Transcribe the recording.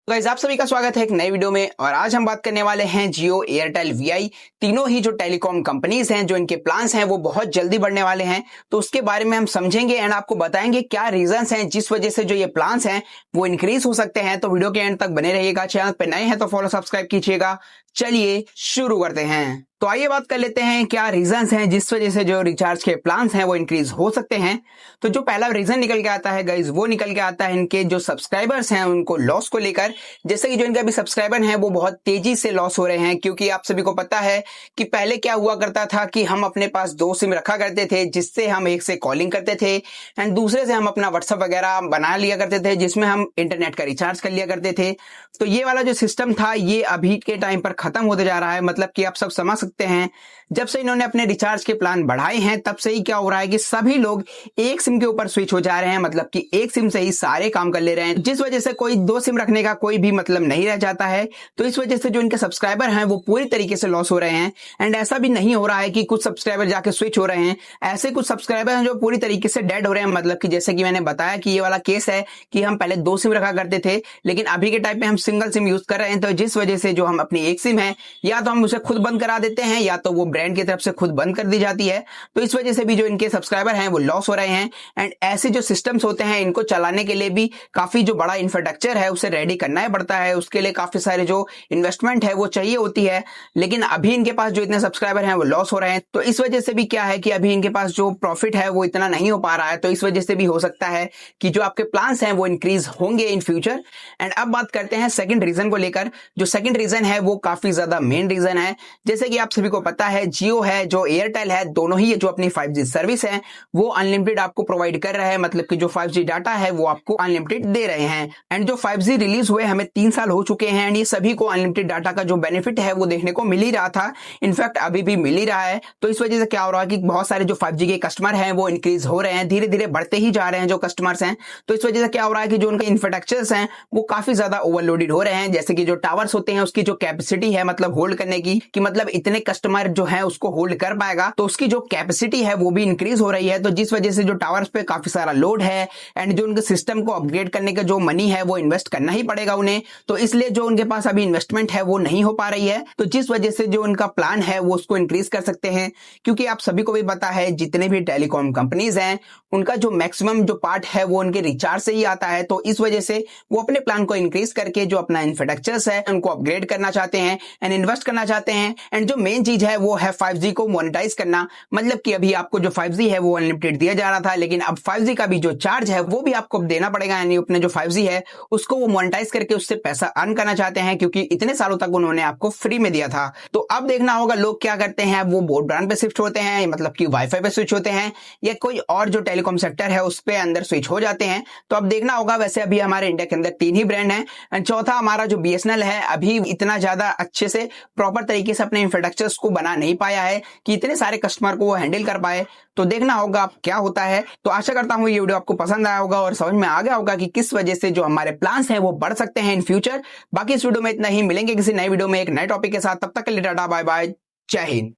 Guys आप सभी का स्वागत है एक नई वीडियो में। और आज हम बात करने वाले हैं जियो, एयरटेल, वीआई तीनों ही जो टेलीकॉम कंपनीज हैं, जो इनके प्लान्स हैं वो बहुत जल्दी बढ़ने वाले हैं। तो उसके बारे में हम समझेंगे एंड आपको बताएंगे क्या रीजंस हैं जिस वजह से जो ये प्लान्स हैं वो इंक्रीज हो सकते हैं। तो वीडियो के एंड तक बने रहिएगा। चैनल पे नए हैं तो फॉलो सब्सक्राइब कीजिएगा। चलिए शुरू करते हैं। तो आइए बात कर लेते हैं क्या रीजंस हैं जिस वजह से जो रिचार्ज के प्लान्स हैं वो इंक्रीज हो सकते हैं। तो जो पहला रीजन निकल के आता है गाइज, वो निकल के आता है इनके जो सब्सक्राइबर्स हैं उनको लॉस को लेकर। जैसे कि जो इनके अभी सब्सक्राइबर हैं वो बहुत तेजी से लॉस हो रहे हैं, क्योंकि आप सभी को पता है कि पहले क्या हुआ करता था कि हम अपने पास दो सिम रखा करते थे, जिससे हम एक से कॉलिंग करते थे एंड दूसरे से हम अपना व्हाट्सएप वगैरह बना लिया करते थे, जिसमें हम इंटरनेट का रिचार्ज कर लिया करते थे। तो ये वाला जो सिस्टम था ये अभी के टाइम पर खत्म होते जा रहा है। मतलब कि आप सब समझ सकते हैं जब से इन्होंने अपने रिचार्ज के प्लान बढ़ाए हैं तब से ही क्या हो रहा है कि सभी लोग एक सिम के ऊपर स्विच हो जा रहे हैं। मतलब कि एक सिम से ही सारे काम कर ले रहे हैं, जिस वजह से कोई दो सिम रखने का कोई भी मतलब नहीं रह जाता है। तो इस वजह से जो इनके सब्सक्राइबर हैं वो पूरी तरीके से लॉस हो रहे हैं। एंड ऐसा भी नहीं हो रहा है कि कुछ सब्सक्राइबर जाके स्विच हो रहे हैं, ऐसे कुछ सब्सक्राइबर हैं जो पूरी तरीके से डेड हो रहे हैं। मतलब कि जैसे कि मैंने बताया कि ये वाला केस है कि हम पहले दो सिम रखा करते थे, लेकिन अभी के टाइम पे हम सिंगल सिम यूज कर रहे हैं। तो जिस वजह से जो हम अपनी एक सिम है या तो हम उसे खुद बंद करा देते हैं या तो वो ब्रांड की तरफ से खुद बंद कर दी जाती है। तो इस वजह से भी जो इनके सब्सक्राइबर हैं वो लॉस हो रहे हैं। एंड ऐसे जो सिस्टम्स होते हैं इनको चलाने के लिए भी काफी जो बड़ा इंफ्रास्ट्रक्चर है उसे रेडी करना ही पड़ता है, उसके लिए काफी सारे जो इन्वेस्टमेंट है वो चाहिए होती है। लेकिन अभी इनके पास जो इतने सब्सक्राइबर हैं वो लॉस हो रहे हैं। तो इस वजह से भी क्या है कि अभी इनके पास जो प्रॉफिट है वो इतना नहीं हो पा रहा है। तो इस वजह से भी हो सकता है कि जो आपके प्लान्स हैं वो इंक्रीज होंगे इन फ्यूचर। एंड अब बात करते हैं सेकंड रीजन को लेकर। जो सेकंड रीजन है वो काफी ज्यादा मेन रीजन है। जैसे कि आप सभी को पता है जियो है, जो एयरटेल है, दोनों ही जो अपनी 5G सर्विस है वो अनलिमिटेड आपको प्रोवाइड कर रहा है। मतलब कि जो 5G डाटा है वो आपको अनलिमिटेड दे रहे हैं। एंड जो 5G रिलीज हुए हमें 3 साल हो चुके हैं एंड ये सभी को अनलिमिटेड डाटा का जो बेनिफिट है वो देखने को मिल ही रहा था, इनफैक्ट अभी भी मिल ही रहा है। तो इस वजह से क्या हो रहा है कि बहुत सारे जो 5G के कस्टमर हैं वो इंक्रीज हो रहे हैं, धीरे धीरे बढ़ते ही जा रहे हैं जो कस्टमर्स हैं। तो इस वजह से क्या हो रहा है कि जो उनके इंफ्रास्ट्रक्चर्स हैं वो काफी ज्यादा ओवरलोडेड हो रहे हैं। जैसे कि जो टावर्स होते हैं उसकी जो कैपेसिटी है मतलब होल्ड करने की, कि मतलब इतने कस्टमर जो है उसको होल्ड कर पाएगा, तो उसकी जो कैपेसिटी है वो भी इंक्रीज हो रही है। तो जिस वजह से जो टावर्स पे काफी सारा लोड है एंड जो उनके सिस्टम को अपग्रेड करने का जो मनी है वो इन्वेस्ट करना ही पड़ेगा उन्हें। तो इसलिए जो उनके पास अभी इन्वेस्टमेंट है वो नहीं हो पा रही है। तो जिस वजह से जो उनका प्लान है वो उसको इंक्रीज कर सकते हैं, क्योंकि आप सभी को भी पता है जितने भी टेलीकॉम कंपनीज हैं उनका जो मैक्सिमम जो पार्ट है वो उनके रिचार्ज से ही आता है। तो इस वजह से वो अपने प्लान को इंक्रीज करके जो अपना इंफ्रास्ट्रक्चर है उनको अपग्रेड करना चाहते हैं एंड इन्वेस्ट करना चाहते हैं। एंड जो मेन चीज है वो है 5G को मोनेटाइज करना। मतलब कि अभी आपको जो 5G है वो अनलिमिटेड दिया जा रहा था, लेकिन अब 5G का भी जो चार्ज है वो भी आपको देना पड़ेगा। यानी अपने जो 5G है उसको वो मोनेटाइज करके उससे पैसा अर्न करना चाहते हैं, क्योंकि इतने सालों तक उन्होंने आपको फ्री में दिया था। तो अब देखना होगा लोग क्या करते हैं, वो ब्रॉडबैंड पे शिफ्ट होते हैं, मतलब कि वाईफाई पे स्विच होते हैं, या कोई और जो टेलीकॉम सेक्टर है उस पे अंदर स्विच हो जाते हैं। तो अब देखना होगा। वैसे अभी हमारे इंडिया के अंदर 3 ही ब्रांड है एंड चौथा हमारा जो BSNL है अभी इतना ज्यादा अच्छे से प्रॉपर तरीके से अपने इंफ्रास्ट्रक्चर्स को बना नहीं पाया है कि इतने सारे कस्टमर को वो हैंडल कर पाए। तो देखना होगा क्या होता है। तो आशा करता हूं ये वीडियो आपको पसंद आया होगा और समझ में आ गया होगा कि किस वजह से जो हमारे प्लान्स हैं वो बढ़ सकते हैं इन फ्यूचर। बाकी इस वीडियो में इतना ही, मिलेंगे किसी नई वीडियो में एक नए टॉपिक के साथ। तब तक के लिए टाटा बाय बाय, जय हिंद।